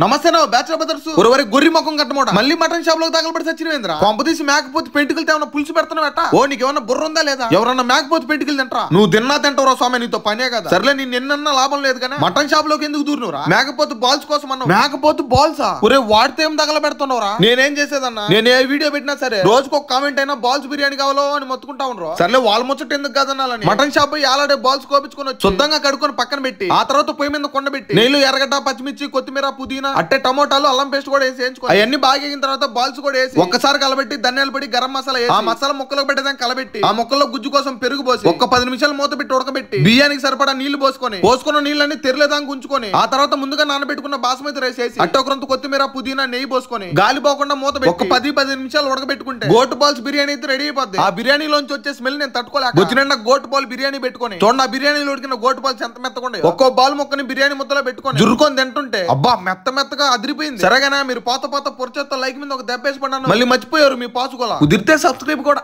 నమస్తే నా bachelor brothers ఒరవరి గొర్రి ముఖం కట్టమోట మళ్ళీ మటన్ షాప్ లో తగలబడి సచ్చినవేంద్ర కొంపదీసి మేకపోతే పెంటికలతో ఏమన్నా పులుసు పెడతానట ఓ నీకేమన్నా బుర్ర ఉందా లేదా ఎవరన్నా మేకపోతే పెంటికలు తింటరా నువ్వు తిన్నా తింటావురా స్వామి నీతో పనే కదా సర్లే నేను నిన్న లాభం లేదు కానీ మటన్ షాప్ లోకి ఎందుకు దూరినవురా మేకపోతే బాల్స్ కోసం అన్నా మేకపోతే బాల్సా ఒరే వాడితే ఏం తగలబెడుతున్నావురా నేనేం చేసేదన్నా నేను ఏ వీడియో పెట్టినా సరే రోజుకు ఒక కామెంట్ అయినా బాల్స్ బిర్యానీ కావాలో అని మొత్తుకుంటా ఉండరు సర్లే వాళ్ళ ముచ్చట ఎందుకు కాదనాలని మటన్ షాప్ ఆలాడే బాల్స్ కోపించుకొని శుద్ధంగా కడుక్కొని పక్కన పెట్టి ఆ తర్వాత పొయ్యి మీద కొండబెట్టి నీళ్లు ఎర్రగడ్డ పచ్చిమిర్చి కొత్తిమీర పుదీనా అట్టే టమోటాలు అల్లం పేస్ట్ కూడా వేసి వేయించుకోవాలి అవన్నీ బాగా అయిన తర్వాత బాల్స్ కూడా వేసి ఒక్కసారి కలబెట్టి ధనియాల పొడి గరం మసాలా వేసి ఆ మసాలా ముక్కలకు పెట్టేదాన్ని కలబెట్టి ఆ ముక్కల్లో గుజ్జు కోసం పెరుగు పోసి ఒక్క 10 నిమిషాలు మూత పెట్టి ఉడకబెట్టి బియ్యానికి సరిపడా నీళ్లు పోసుకున్న నీళ్ళని తెరలేదానికి ఉంచుకొని ఆ తర్వాత ముందుగా నానబెట్టుకున్న బాస్మతి రైస్ వేసి అట్టొకరంత కొత్తిమీర పుదీనా నెయ్యి పోసుకొని గాలి పోకుండా మూత పెట్టి ఒక 10 నిమిషాలు ఉడకబెట్టుకుంటే గోటు బాల్స్ బిర్యానీ అయితే రెడీ అయిపోద్ది ఆ బిర్యానీలోంచి వచ్చే స్మెల్ నేను తట్టుకోలేక వచ్చిన గోటు బాల్ బిర్యానీ పెట్టుకొని చూడండి ఆ బిర్యానీలో ఉడికిన గోటు బాల్స్ ఎంత మెత్తకుండా ఒక్కో బాల్ ముక్కని బిర్యానీ ముద్దలో పెట్టుకొని జురుకొని తింటుంటే అబ్బా మెత్తగా అదిరిపోయింది సరేగానే మీరు పాత పొరచేత్తో లైక్ మీద ఒక దెబ్బేసి పడ్డాను మళ్ళీ మర్చిపోయారు మీ పాసుకోలా కుదిరితే సబ్స్క్రైబ్ కూడా